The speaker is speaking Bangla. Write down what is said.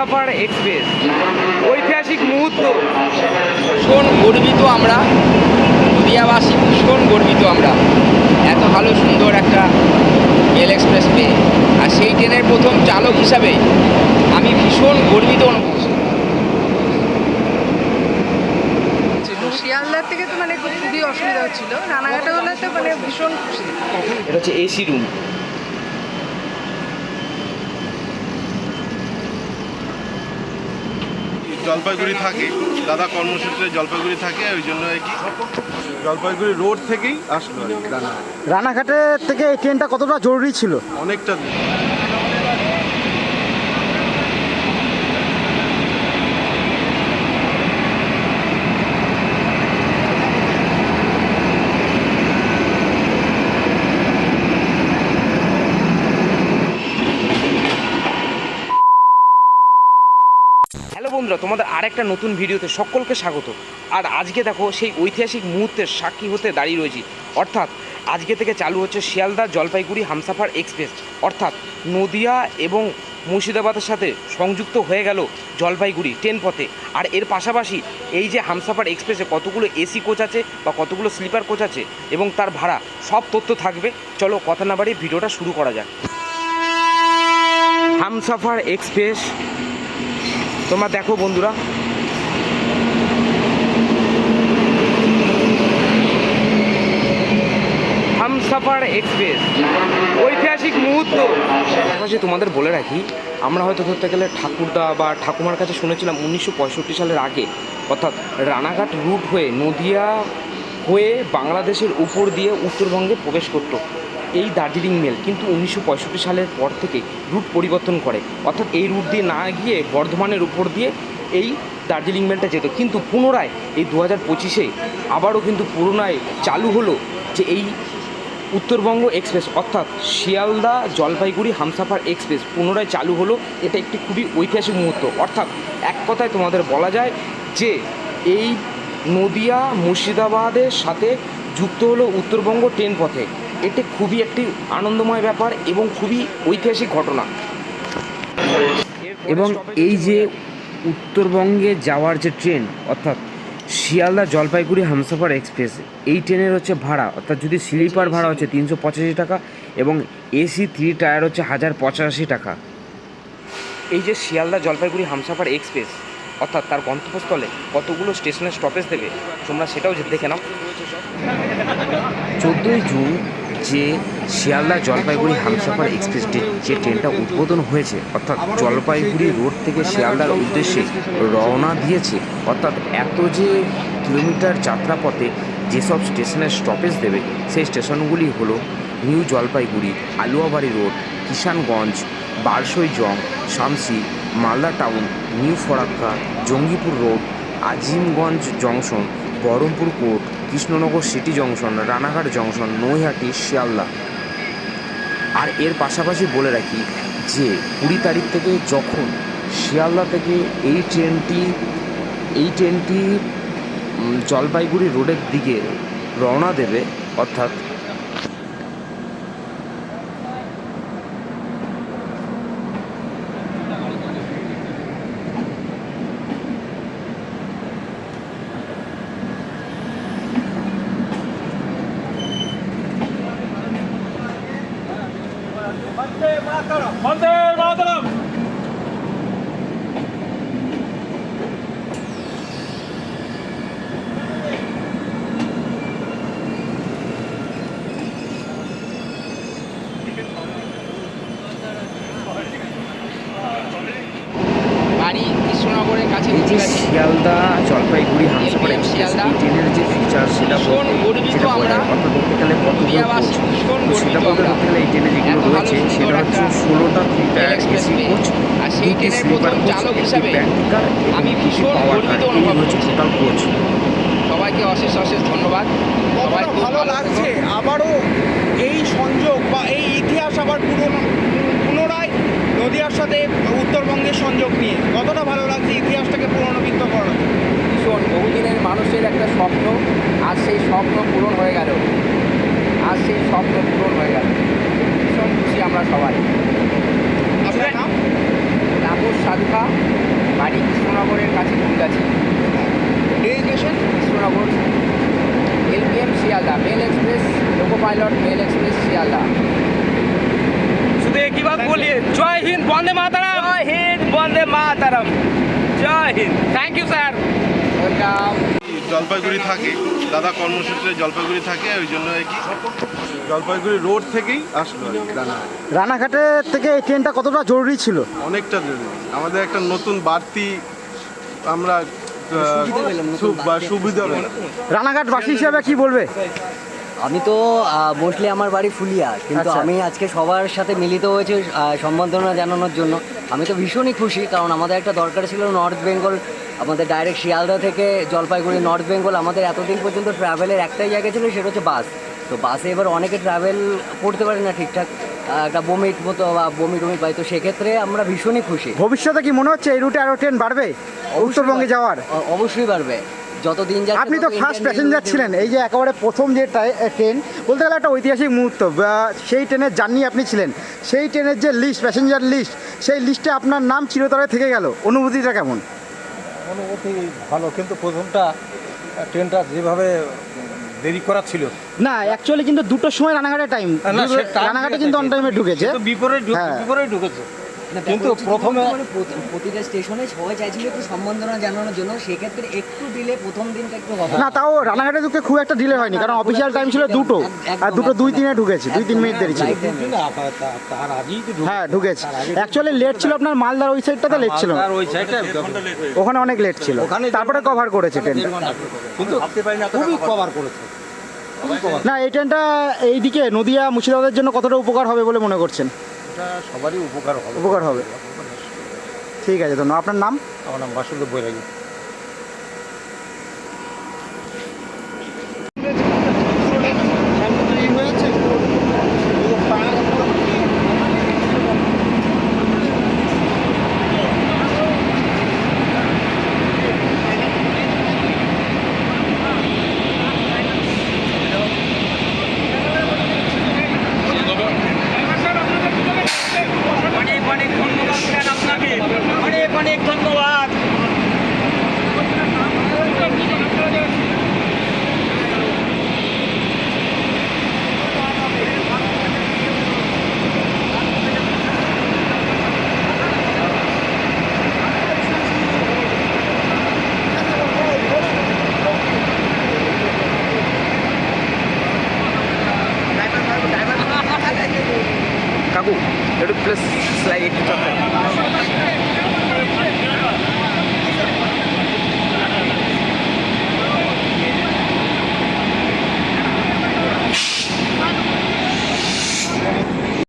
হামসাফার এক্সপ্রেস, ঐতিহাসিক মুহূর্ত। ভীষণ গর্বিত আমরা নদিয়াবাসী, ভীষণ গর্বিত আমরা এত ভালো সুন্দর একটা রেল এক্সপ্রেস পেয়ে। আর সেই ট্রেনের প্রথম চালক হিসাবে আমি ভীষণ গর্বিত অনুভব করছি। শিয়ালদার থেকে তো মানে খুবই অসুবিধা হচ্ছিল, রানাঘাটে হলে তো মানে ভীষণ খুশি। এটা হচ্ছে এসি রুম। জলপাইগুড়ি থাকে, দাদা কর্মসূত্রে জলপাইগুড়ি থাকে, ওই জন্য আর কি জলপাইগুড়ি রোড থেকেই আসলো আর কি রানাঘাটে থেকে এই ট্রেনটা কতটা জরুরি ছিল? অনেকটা। হ্যালো বন্ধুরা, তোমাদের আরেকটা নতুন ভিডিওতে সকলকে স্বাগত। আর আজকে দেখো সেই ঐতিহাসিক মুহূর্তের সাক্ষী হতে দাঁড়িয়ে রয়েছি। অর্থাৎ আজকে থেকে চালু হচ্ছে শিয়ালদা জলপাইগুড়ি হামসাফার এক্সপ্রেস। অর্থাৎ নদিয়া এবং মুর্শিদাবাদের সাথে সংযুক্ত হয়ে গেল জলপাইগুড়ি ট্রেন পথে। আর এর পাশাপাশি এই যে হামসাফার এক্সপ্রেসে কতগুলো এসি কোচ আছে বা কতগুলো স্লিপার কোচ আছে এবং তার ভাড়া সব তথ্য থাকবে। চলো কথা না বাড়িয়ে ভিডিওটা শুরু করা যাক। হামসাফার এক্সপ্রেস তোমরা দেখো বন্ধুরা, হামসাফার এক্সপ্রেস, ঐতিহাসিক মুহূর্ত। পাশাপাশি তোমাদের বলে রাখি, আমরা হয়তো ধরতে গেলে ঠাকুরদা বা ঠাকুমার কাছে শুনেছিলাম 1965 সালের আগে, অর্থাৎ রানাঘাট রুট হয়ে নদিয়া হয়ে বাংলাদেশের উপর দিয়ে উত্তরবঙ্গে প্রবেশ করতো এই দার্জিলিং মেল। কিন্তু 1965 সালের পর থেকে রুট পরিবর্তন করে, অর্থাৎ এই রুট দিয়ে না গিয়ে বর্ধমানের উপর দিয়ে এই দার্জিলিং মেলটা যেত। কিন্তু পুনরায় এই 2025-এ আবারও কিন্তু পুনরায় চালু হলো যে এই উত্তরবঙ্গ এক্সপ্রেস, অর্থাৎ শিয়ালদা জলপাইগুড়ি হামসাফার এক্সপ্রেস পুনরায় চালু হলো। এটা একটি খুবই ঐতিহাসিক মুহূর্ত। অর্থাৎ এক কথায় তোমাদের বলা যায় যে এই নদিয়া মুর্শিদাবাদের সাথে যুক্ত হলো উত্তরবঙ্গ ট্রেন পথে। এটা খুবই একটি আনন্দময় ব্যাপার এবং খুবই ঐতিহাসিক ঘটনা। এবং এই যে উত্তরবঙ্গে যাওয়ার যে ট্রেন, অর্থাৎ শিয়ালদা জলপাইগুড়ি হামসাফার এক্সপ্রেস, এই ট্রেনের হচ্ছে ভাড়া, অর্থাৎ যদি স্লিপার ভাড়া হচ্ছে 385 টাকা এবং এসি 3 টায়ার হচ্ছে 1085 টাকা। এই যে শিয়ালদা জলপাইগুড়ি হামসাফার এক্সপ্রেস, অর্থাৎ তার গন্তব্যস্থলে কতগুলো স্টেশনের স্টপেজ দেবে তোমরা সেটাও দেখে নাও। 14ই জুন যে শিয়ালদা জলপাইগুড়ি হামসাফার এক্সপ্রেস যে ট্রেনটা উদ্বোধন হয়েছে, অর্থাৎ জলপাইগুড়ি রোড থেকে শিয়ালদার উদ্দেশ্যে রওনা দিয়েছে। অর্থাৎ এত যে কিলোমিটার যাত্রাপথে যেসব স্টেশনের স্টপেজ দেবে সেই স্টেশনগুলি হলো নিউ জলপাইগুড়ি, আলুয়াবাড়ি রোড, কিষানগঞ্জ, বারসইজং, Samsi, Malda town, new Farakka, Jangipur road, Azimganj junction, Baharampur court, Krishnanagar city junction, Ranaghat junction, Naihati, Sealdah. আর এর পাশাপাশি বলে রাখি যে 20 তারিখ থেকে যখন শিয়ালদা থেকে এই ট্রেনটি জলপাইগুড়ি রোডের দিকে রওনা দেবে, অর্থাৎ বাড়ি কৃষ্ণনগরের কাছে এই যে শিয়ালদা জলপাইগুড়ি হামসাফার এক্সপ্রেস এই ট্রেনের যে ফিচার সেটা গর্বিত আমরা কথা বলতে গেলে নদিয়াবাসী, ভীষণ সেটা গর্বিত বলতে আমরা গেলে এই ট্রেনে যেগুলো এত ভালো রয়েছে সুন্দর সেটা হচ্ছে একটা 16টা 3 টায়ার এক্সপ্রেস এসি পেয়ে। কোচ, আর সেই ট্রেনের প্রথম চালক হিসাবে আমি ভীষণ গর্বিত অনুভব করছি। Total coach. সবাইকে অশেষ অশেষ ধন্যবাদ। সবাই খুব ভালো লাগছে আবারও এই সংযোগ বা এই ইতিহাস আবার পুনরায় নদিয়ার সাথে উত্তরবঙ্গের সংযোগ নিয়ে কতটা ভালো লাগছে ইতিহাসটাকে পুনরাবৃত্ত করার। ভীষণ বহুদিনের মানুষের একটা স্বপ্ন, আজ সেই স্বপ্ন পূরণ হয়ে গেল। ভীষণ খুশি আমরা সবাই। আপনার নাম? তাপস সাধুকা। एक ही बात बोलिए, जय हिंद, वंदे मातरम। जय हिंद, वंदे मातरम। जय Hind, thank you sir. Welcome. Jalpaiguri থাকে, দাদা কর্মসূত্রে জলপাইগুড়ি থাকে, ওই জন্য আর কি জলপাইগুড়ি রোড থেকেই আসলো আর কি রানাঘাট। রানাঘাটের থেকে এই ট্রেনটা কতটা জরুরি ছিল? অনেকটা জরুরি, আমাদের একটা নতুন বাড়তি আমরা সুবিধা পেলাম। রানাঘাটবাসী হিসাবে কি বলবে? আমি তো মোস্টলি আমার বাড়ি ফুলিয়া, কিন্তু আচ্ছা। আমি আজকে সবার সাথে মিলিত হয়েছে সম্বর্ধনা জানানোর জন্য। আমি তো ভীষণই খুশি, কারণ আমাদের একটা দরকার ছিল নর্থ বেঙ্গল, আমাদের ডাইরেক্ট শিয়ালদা থেকে জলপাইগুড়ি নর্থ বেঙ্গল। আমাদের এতদিন পর্যন্ত ট্রাভেলের একটাই জায়গা ছিল, সেটা হচ্ছে বাস। তো বাসে এবার অনেকে ট্রাভেল করতে পারে না ঠিকঠাক, একটা বমির মতো বা বমি টমি পাই, তো সেক্ষেত্রে আমরা ভীষণই খুশি। ভবিষ্যতে কি মনে হচ্ছে এই রুটে আরো ট্রেন বাড়বে উত্তরবঙ্গে যাওয়ার? অবশ্যই পারবে, যতদিন যাচ্ছে। আপনি তো ফার্স্ট প্যাসেঞ্জার ছিলেন, এই যে একেবারে প্রথম যে ট্রেন, বলতে গেলে একটা ঐতিহাসিক মুহূর্ত। সেই ট্রেনের জার্নি আপনি ছিলেন, সেই ট্রেনের যে লিস্ট, প্যাসেঞ্জার লিস্ট, সেই লিস্টে আপনার নাম চিরতরে থেকে গেল, অনুভূতিটা কেমন? অনুভূতি ভালো, কিন্তু প্রথমটা ট্রেনটা যেভাবে দেরি করা ছিল না, অ্যাকচুয়ালি কিন্তু দুটোর সময় রানাঘাটে টাইম, রানাঘাটে কিন্তু অন টাইমে ঢুকেছে। হ্যাঁ। বিপরীত ঢুকেছে, না, কিন্তু ব্যাপার হচ্ছে প্রথমে মানে প্রতিটা স্টেশনে সবাই চাইছিল একটু সম্বর্ধনা জানানোর জন্য, সেক্ষেত্রে একটু দিলে প্রথম দিনটা একটু হবে। না, তাও রানাঘাটে ঢুকে খুব একটা ডিলে হয়নি, কারণ অফিসিয়াল টাইম ছিল দুটো, আর দুটো 2-3-এ ঢুকেছে, 2-3 মিনিট দেরি ছিল। তার আগেই তো হ্যাঁ, ঢুকেছে। অ্যাকচুয়ালি লেট ছিল আপনার মালদার ওই সাইডটাতে লেট ছিল, আর ওই সাইডে ওখানে অনেক লেট ছিল, তারপরে কভার করেছে ট্রেনটা। কিন্তু খুবই কভার করেছে। না, এই ট্রেনটা এইদিকে নদিয়া মুর্শিদাবাদের জন্য কতটা উপকার হবে বলে মনে করছেন? এটা সবারই উপকার হবে। উপকার হবে। ঠিক আছে, ধন্যবাদ। আপনার নাম? আমার নাম বাসুদেব বৈরাগী। কাকু একটু প্লাস স্লাইড একটু চাপ দেন।